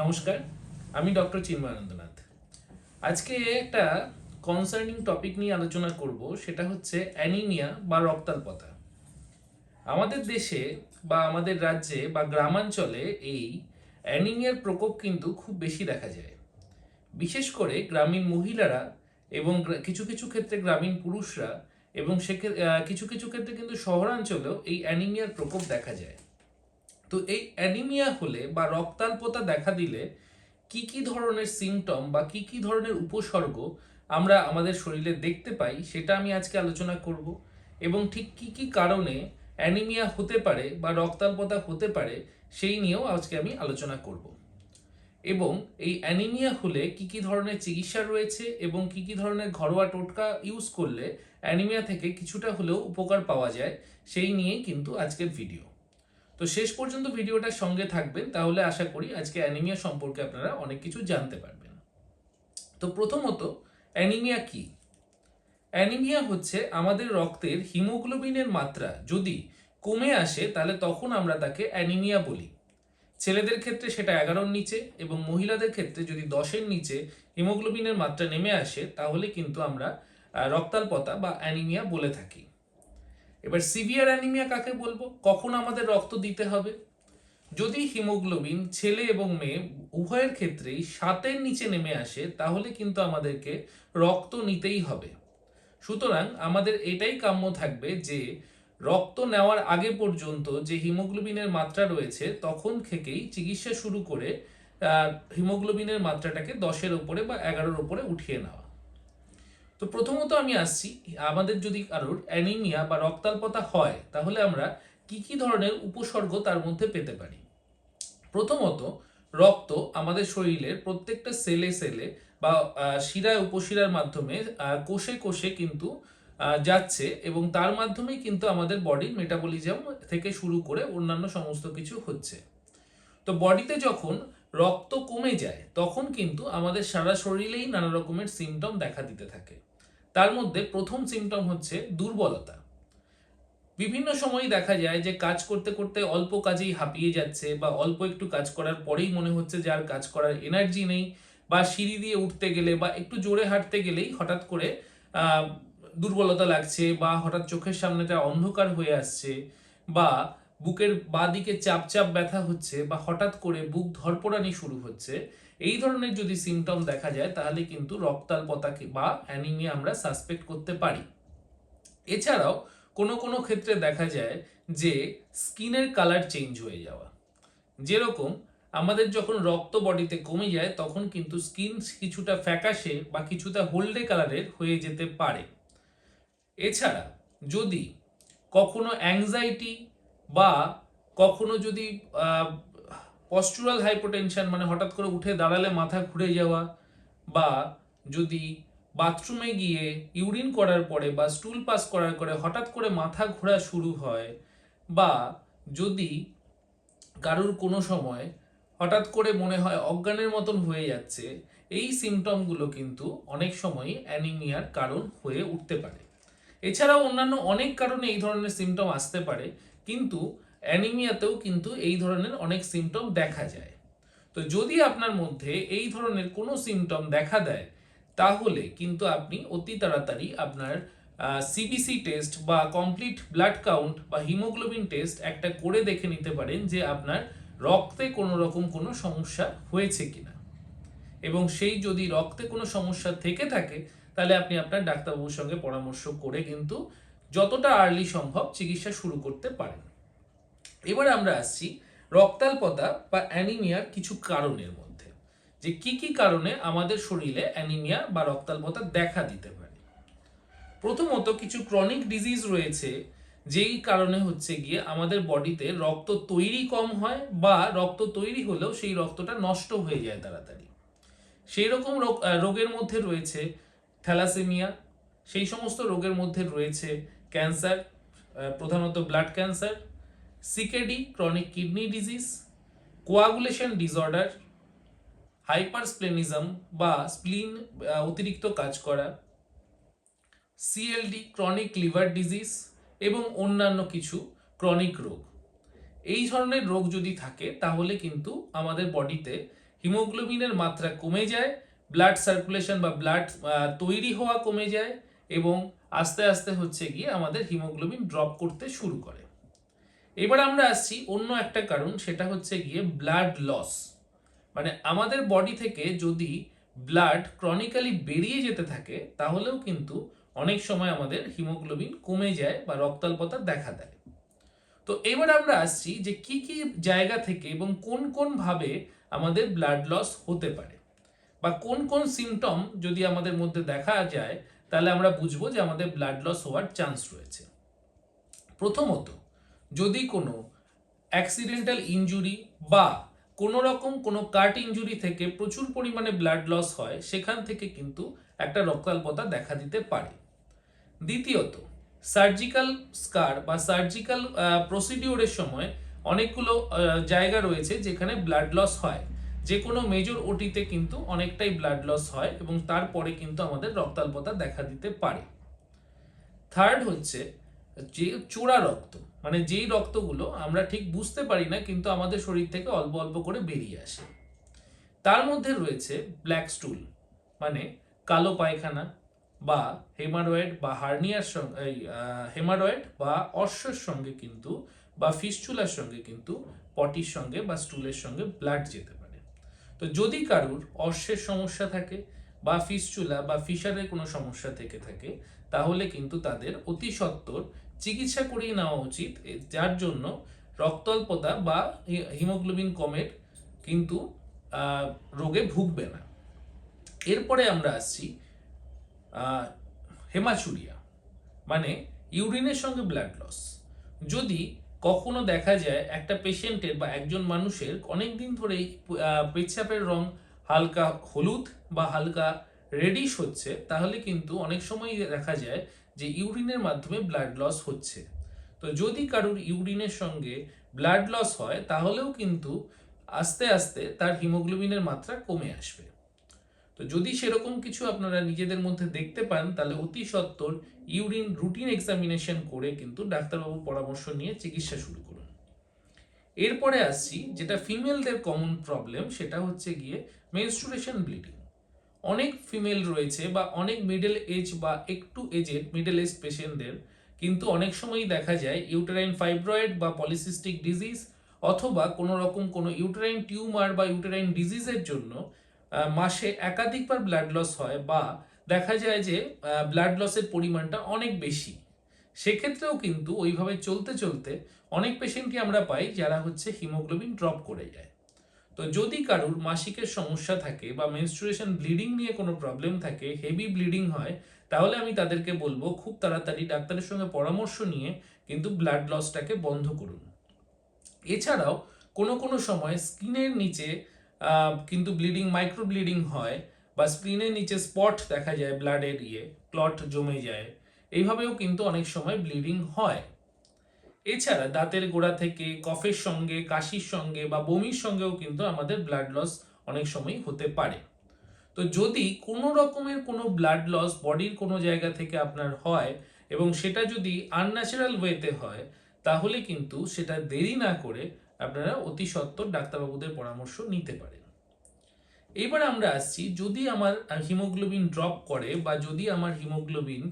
নমস্কার, আমি ডক্টর চিন্ময়ানন্দনাথ। আজকে একটা কনসার্নিং টপিক নিয়ে আলোচনা করব, সেটা হচ্ছে অ্যানিমিয়া বা রক্তাল্পতা। আমাদের দেশে বা আমাদের রাজ্যে বা গ্রামাঞ্চলে এই অ্যানিমিয়ার প্রকোপ কিন্তু খুব বেশি দেখা যায়। বিশেষ করে গ্রামীণ মহিলারা এবং কিছু কিছু ক্ষেত্রে গ্রামীণ পুরুষরা এবং কিছু কিছু ক্ষেত্রে কিন্তু শহরাঞ্চলেও এই অ্যানিমিয়ার প্রকোপ দেখা যায়। তো এই অ্যানিমিয়া হলে বা রক্তাল্পতা দেখা দিলে কি কি ধরনের সিমটম বা কি কি ধরনের উপসর্গ আমরা আমাদের শরীরে দেখতে পাই, সেটা আমি আজকে আলোচনা করব। এবং ঠিক কি কি কারণে অ্যানিমিয়া হতে পারে বা রক্তাল্পতা হতে পারে সেই নিয়েও আজকে আমি আলোচনা করব। এবং এই অ্যানিমিয়া হলে কি কি ধরনের চিকিৎসা রয়েছে এবং কি কি ধরনের ঘরোয়া টোটকা ইউজ করলে অ্যানিমিয়া থেকে কিছুটা হলেও উপকার পাওয়া যায়, সেই নিয়েই কিন্তু আজকের ভিডিও। তো শেষ পর্যন্ত ভিডিওটার সঙ্গে থাকবেন, তাহলে আশা করি আজকে অ্যানিমিয়া সম্পর্কে আপনারা অনেক কিছু জানতে পারবেন। তো প্রথমত, অ্যানিমিয়া কি? অ্যানিমিয়া হচ্ছে আমাদের রক্তের হিমোগ্লোবিনের মাত্রা যদি কমে আসে, তাহলে তখন আমরা তাকে অ্যানিমিয়া বলি। ছেলেদের ক্ষেত্রে সেটা 11-র নিচে এবং মহিলাদের ক্ষেত্রে যদি 10-এর নিচে হিমোগ্লোবিনের মাত্রা নেমে আসে, তাহলে কিন্তু আমরা রক্তাল্পতা বা অ্যানিমিয়া বলে থাকি। এবার সিভিয়ার অ্যানিমিয়া কাকে বলবো? কখন আমাদের রক্ত দিতে হবে? যদি হিমোগ্লোবিন ছেলে এবং মেয়ে উভয়ের ক্ষেত্রেই 7-এর নিচে নেমে আসে, তাহলে কিন্তু আমাদেরকে রক্ত নিতেই হবে। সুতরাং আমাদের এটাই কাম্য থাকবে যে রক্ত নেওয়ার আগে পর্যন্ত যে হিমোগ্লোবিনের মাত্রা রয়েছে, তখন থেকেই চিকিৎসা শুরু করে হিমোগ্লোবিনের মাত্রাটাকে 10-এর ওপরে বা 11-র ওপরে উঠিয়ে নেওয়া। তো প্রথমত আমি আসছি, আমাদের যদি কারোর অ্যানিমিয়া বা রক্তাল্পতা হয়, তাহলে আমরা কি কি ধরনের উপসর্গ তার মধ্যে পেতে পারি। প্রথমত, রক্ত আমাদের শরীরের প্রত্যেকটা সেলে সেলে বা শিরায় উপশিরার মাধ্যমে কোষে কোষে কিন্তু যাচ্ছে, এবং তার মাধ্যমেই কিন্তু আমাদের বডির মেটাবলিজম থেকে শুরু করে অন্যান্য সমস্ত কিছু হচ্ছে। তো বডিতে যখন রক্ত কমে যায়, তখন কিন্তু আমাদের সারা শরীরেই নানা রকমের সিমটম দেখা দিতে থাকে। তার মধ্যে প্রথম সিমটম হচ্ছে দুর্বলতা। বিভিন্ন সময়ই দেখা যায় যে কাজ করতে করতে অল্প কাজেই হাঁপিয়ে যাচ্ছে, বা অল্প একটু কাজ করার পরেই মনে হচ্ছে যে আর কাজ করার এনার্জি নেই, বা সিঁড়ি দিয়ে উঠতে গেলে বা একটু জোরে হাঁটতে গেলেই হঠাৎ করে আহ, দুর্বলতা লাগছে, বা হঠাৎ চোখের সামনেটা অন্ধকার হয়ে আসছে, বা বুকের বাঁ দিকে চাপ চাপ ব্যথা হচ্ছে, বা হঠাৎ করে বুক ধড়পড়ানি শুরু হচ্ছে। এই ধরনের যদি সিমটম দেখা যায়, তাহলে কিন্তু রক্তাল্পতা বা অ্যানিমিয়া আমরা সাসপেক্ট করতে পারি। এছাড়াও কোনো কোনো ক্ষেত্রে দেখা যায় যে স্কিনের কালার চেঞ্জ হয়ে যাওয়া। যেরকম আমাদের যখন রক্ত বডিতে কমে যায়, তখন কিন্তু স্কিন কিছুটা ফ্যাকাশে বা কিছুটা হলদে কালারের হয়ে যেতে পারে। এছাড়া যদি কখনো অ্যাংজাইটি বা কখনো যদি পস্টুরাল হাইপোটেনশন, মানে হঠাৎ করে উঠে দাঁড়ালে মাথা ঘুরে যাওয়া, বা যদি বাথরুমে গিয়ে ইউরিন করার পরে বা স্টুল পাস করার পরে হঠাৎ করে মাথা ঘোরা শুরু হয়, বা যদি কারুর কোনো সময় হঠাৎ করে মনে হয় অজ্ঞানের মতন হয়ে যাচ্ছে, এই সিমটমগুলো কিন্তু অনেক সময় অ্যানিমিয়ার কারণ হয়ে উঠতে পারে। এছাড়াও অন্যান্য অনেক কারণে এই ধরনের সিমটম আসতে পারে, কিন্তু অ্যানিমিয়াতেও কিন্তু এই ধরনের অনেক সিমটম দেখা যায়। তো যদি আপনার মধ্যে এই ধরনের কোনো সিমটম দেখা দেয়, তাহলে কিন্তু আপনি অতি তাড়াতাড়ি আপনার সিবিসি টেস্ট বা কমপ্লিট ব্লাড কাউন্ট বা হিমোগ্লোবিন টেস্ট একটা করে দেখে নিতে পারেন যে আপনার রক্তে কোনো রকম কোনো সমস্যা হয়েছে কিনা। এবং সেই যদি রক্তে কোনো সমস্যা থেকে থাকে, তাহলে আপনি আপনার ডাক্তারবাবুর সঙ্গে পরামর্শ করে কিন্তু যতটা আর্লি সম্ভব চিকিৎসা শুরু করতে পারেন। এবার আমরা আসছি রক্তাল্পতা বা অ্যানিমিয়ার কিছু কারণের মধ্যে, যে কি কি কারণে আমাদের শরীরে অ্যানিমিয়া বা রক্তাল্পতা দেখা দিতে পারে। প্রথমত, কিছু ক্রনিক ডিজিজ রয়েছে, যেই কারণে হচ্ছে গিয়ে আমাদের বডিতে রক্ত তৈরি কম হয়, বা রক্ত তৈরি হলেও সেই রক্তটা নষ্ট হয়ে যায় তাড়াতাড়ি। সেই রকম রোগের মধ্যে রয়েছে থ্যালাসেমিয়া, সেই সমস্ত রোগের মধ্যে রয়েছে ক্যান্সার, প্রধানত blood cancer, CKD chronic kidney disease, coagulation disorder, hypersplenism বা স্প্লিন অতিরিক্ত কাজ করা, সিএলডি ক্রনিক লিভার ডিজিজ, এবং অন্যান্য কিছু ক্রনিক রোগ। এই ধরনের রোগ যদি থাকে, তাহলে কিন্তু আমাদের বডিতে হিমোগ্লোবিনের মাত্রা কমে যায়, ব্লাড সার্কুলেশন বা ব্লাড তৈরি হওয়া কমে যায় এবং আস্তে আস্তে হচ্ছে গিয়ে আমাদের হিমোগ্লোবিন ড্রপ করতে শুরু করে। এবার আমরা আসছি অন্য একটা কারণ, সেটা হচ্ছে গিয়ে ব্লাড লস। মানে আমাদের বডি থেকে যদি ব্লাড ক্রনিক্যালি বেরিয়ে যেতে থাকে তাহলেও কিন্তু অনেক সময় আমাদের হিমোগ্লোবিন কমে যায় বা রক্তাল্পতা দেখা দেয়। তো এবার আমরা আসছি যে কি কি জায়গা থেকে এবং কোন কোন ভাবে আমাদের ব্লাড লস হতে পারে বা কোন কোন সিমটম যদি আমাদের মধ্যে দেখা যায় তাহলে আমরা বুঝবো যে আমাদের ব্লাড লস হওয়ার চান্স রয়েছে। প্রথমত, যদি কোনো অ্যাক্সিডেন্টাল ইনজুরি বা কোনো রকম কোনো কাট ইনজুরি থেকে প্রচুর পরিমাণে ব্লাড লস হয়, সেখান থেকে কিন্তু একটা রক্তাল্পতা দেখা দিতে পারে। দ্বিতীয়ত, সার্জিক্যাল স্কার বা সার্জিক্যাল প্রসিডিওরের সময় অনেকগুলো জায়গা রয়েছে যেখানে ব্লাড লস হয়। যে কোনো মেজর ওটিতে কিন্তু অনেকটাই ব্লাড লস হয় এবং তারপরে কিন্তু আমাদের রক্তাল্পতা দেখা দিতে পারে। থার্ড হচ্ছে যে চোরা রক্ত, মানে যেই রক্তগুলো আমরা ঠিক বুঝতে পারি না কিন্তু আমাদের শরীর থেকে অল্প অল্প করে বেরিয়ে আসে। তার মধ্যে রয়েছে ব্ল্যাক স্টুল, মানে কালো পায়খানা বা হেমারয়েড বা হার্নিয়ার সঙ্গে, হেমারয়েড বা অর্শের সঙ্গে কিন্তু বা ফিস্চুলার সঙ্গে কিন্তু পটির সঙ্গে বা স্টুলের সঙ্গে ব্লাড যেতে পারে। তো যদি কারুর অর্শের সমস্যা থাকে বা ফিস্চুলা বা ফিশারের কোনো সমস্যা থেকে থাকে তাহলে কিন্তু তাদের অতি সত্বর চিকিৎসা করিয়ে নেওয়া উচিত, যার জন্য রক্তাল্পতা বা হিমোগ্লোবিন কমের কিন্তু রোগে ভুগবে না। এরপরে আমরা আসছি হেমাচুরিয়া, মানে ইউরিনের সঙ্গে ব্লাড লস। যদি কখনো দেখা যায় একটা পেশেন্টের বা একজন মানুষের অনেক দিন ধরেই পেচ্ছাপের রং হালকা হলুদ বা হালকা রেডিশ হচ্ছে, তাহলে কিন্তু অনেক সময় দেখা যায় যে ইউরিনের মাধ্যমে ব্লাড লস হচ্ছে। তো যদি কারুর ইউরিনের সঙ্গে ব্লাড লস হয় তাহলেও কিন্তু আস্তে আস্তে তার হিমোগ্লোবিনের মাত্রা কমে আসবে। তো যদি সেরকম কিছু আপনারা নিজেদের মধ্যে দেখতে পান তাহলে অতি সত্বর ইউরিন রুটিন এক্সামিনেশন করে কিন্তু ডাক্তারবাবুর পরামর্শ নিয়ে চিকিৎসা শুরু করুন। এরপরে আসছি যেটা ফিমেলদের কমন প্রবলেম, সেটা হচ্ছে গিয়ে মেনস্ট্রুয়েশন ব্লিডিং। অনেক ফিমেল রয়েছে বা অনেক মিডল এজ বা একটু এজেড মিডল এজ পেশেন্টদের কিন্তু অনেক সময়ই দেখা যায় ইউটেরাইন ফাইব্রয়েড বা পলিসিস্টিক ডিজিজ অথবা কোনো রকম কোনো ইউটেরাইন টিউমার বা ইউটেরাইন ডিজিজের জন্য মাসে একাধিকবার ব্লাড লস হয় বা দেখা যায় যে ব্লাড লসের পরিমাণটা অনেক বেশি। সেক্ষেত্রেও কিন্তু ওইভাবে চলতে চলতে অনেক পেশেন্টকে আমরা পাই যারা হচ্ছে হিমোগ্লোবিন ড্রপ করে যায়। তো যদি কারুর মাসিকের সমস্যা থাকে বা মেনস্ট্রুয়েশন ব্লিডিং নিয়ে কোনো প্রবলেম থাকে, হেভি ব্লিডিং হয়, তাহলে আমি তাদেরকে বলবো খুব তাড়াতাড়ি ডাক্তারের সঙ্গে পরামর্শ নিয়ে কিন্তু ব্লাড লসটাকে বন্ধ করুন। এছাড়াও কোনো কোনো সময় স্কিনের নিচে কিন্তু ব্লিডিং, মাইক্রো ব্লিডিং হয় বা স্কিনের নিচে স্পট দেখা যায়, ব্লাডের ক্লট জমে যায়, এইভাবেও কিন্তু অনেক সময় ব্লিডিং হয়। এছাড়া দাঁতের গোড়া থেকে কফের সঙ্গে, কাশির সঙ্গে বা বমির সঙ্গেও কিন্তু আমাদের ব্লাড লস অনেক সময় হতে পারে। তো যদি কোনো রকমের কোনো ব্লাড লস বডির কোনো জায়গা থেকে আপনার হয় এবং সেটা যদি আনন্যাচারাল ওয়েতে হয় তাহলে কিন্তু সেটা দেরি না করে আপনারা অতি সত্বর ডাক্তারবাবুদের পরামর্শ নিতে পারেন। এবার আমরা আসছি যদি আমার হিমোগ্লোবিন ড্রপ করে বা যদি আমার হিমোগ্লোবিন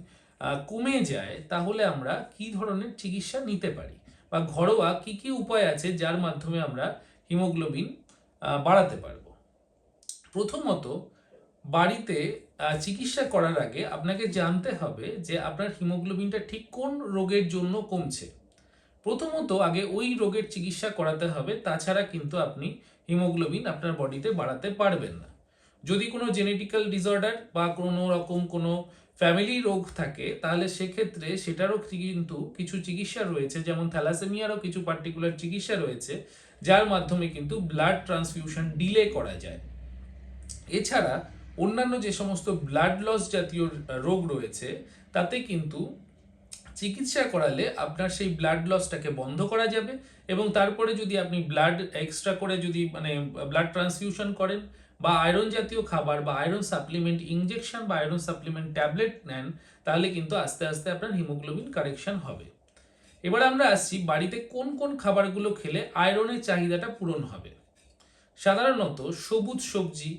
কমে যায় তাহলে আমরা কি ধরনের চিকিৎসা নিতে পারি বা ঘরোয়া কি কি উপায় আছে যার মাধ্যমে আমরা হিমোগ্লোবিন বাড়াতে পারবো। প্রথমত, বাড়িতে চিকিৎসা করার আগে আপনাকে জানতে হবে যে আপনার হিমোগ্লোবিনটা ঠিক কোন রোগের জন্য কমছে। প্রথমত আগে ওই রোগের চিকিৎসা করাতে হবে, তাছাড়া কিন্তু আপনি হিমোগ্লোবিন আপনার বডিতে বাড়াতে পারবেন না। যদি কোনো জেনেটিক্যাল ডিসঅর্ডার বা কোনো রকম কোনো ফ্যামিলি রোগ থাকে তাহলে সেক্ষেত্রে সেটারও কিন্তু কিছু চিকিৎসা রয়েছে, যেমন থ্যালাসেমিয়ারও কিছু পার্টিকুলার চিকিৎসা রয়েছে যার মাধ্যমে কিন্তু ব্লাড ট্রান্সফিউশন ডিলে করা যায়। এছাড়া অন্যান্য যে সমস্ত ব্লাড লস জাতীয় রোগ রয়েছে তাতে কিন্তু চিকিৎসা করালে আপনার সেই ব্লাড লসটাকে বন্ধ করা যাবে এবং তারপরে যদি আপনি ব্লাড এক্সট্রা করে যদি মানে ব্লাড ট্রান্সফিউশন করেন বা আয়রন জাতীয় খাবার বা আয়রন সাপ্লিমেন্ট ইনজেকশন বা আয়রন সাপ্লিমেন্ট ট্যাবলেট নেন তাহলে কিন্তু আস্তে আস্তে আপনার হিমোগ্লোবিন কারেকশন হবে। এবার আমরা আসছি বাড়িতে কোন কোন খাবারগুলো খেলে আয়রনের চাহিদাটা পূরণ হবে। সাধারণত সবুজ সবজি,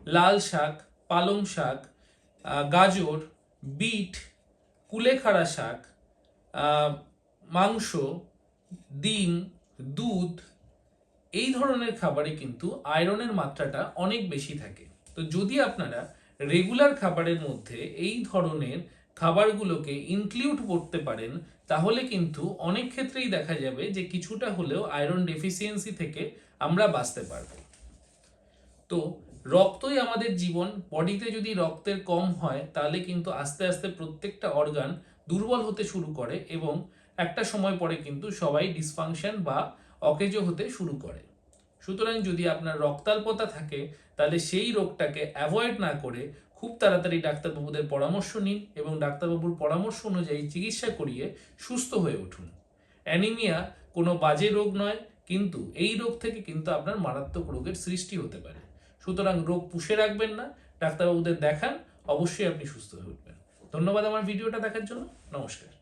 লাল শাক, পালং শাক, গাজর, বিট, কুলেখাড়া শাক, মাংস, ডিম, দুধ, এই ধরনের খাবারে কিন্তু আয়রনের মাত্রাটা অনেক বেশি থাকে। তো যদি আপনারা রেগুলার খাবারের মধ্যে এই ধরনের খাবারগুলোকে ইনক্লুড করতে পারেন, তাহলে কিন্তু অনেক ক্ষেত্রেই দেখা যাবে যে কিছুটা হলেও আয়রন ডেফিসিয়েন্সি থেকে আমরা বাঁচতে পারবো। তো রক্তই আমাদের জীবন। বডিতে যদি রক্তের কম হয় তাহলে কিন্তু আস্তে আস্তে প্রত্যেকটা অর্গান দুর্বল হতে শুরু করে এবং একটা সময় পরে কিন্তু সবাই ডিসফাংশন বা অকেজো হতে শুরু করে। সুতরাং যদি আপনার রক্তাল্পতা থাকে তাহলে সেই রোগটাকে অ্যাভয়েড না করে খুব তাড়াতাড়ি ডাক্তারবাবুদের পরামর্শ নিন এবং ডাক্তারবাবুর পরামর্শ অনুযায়ী চিকিৎসা করিয়ে সুস্থ হয়ে উঠুন। অ্যানিমিয়া কোনো বাজে রোগ নয়, কিন্তু এই রোগ থেকে কিন্তু আপনার মারাত্মক রোগের সৃষ্টি হতে পারে। সুতরাং রোগ পুষে রাখবেন না, ডাক্তারবাবুদের দেখান, অবশ্যই আপনি সুস্থ হয়ে উঠবেন। ধন্যবাদ আমার ভিডিওটা দেখার জন্য। নমস্কার।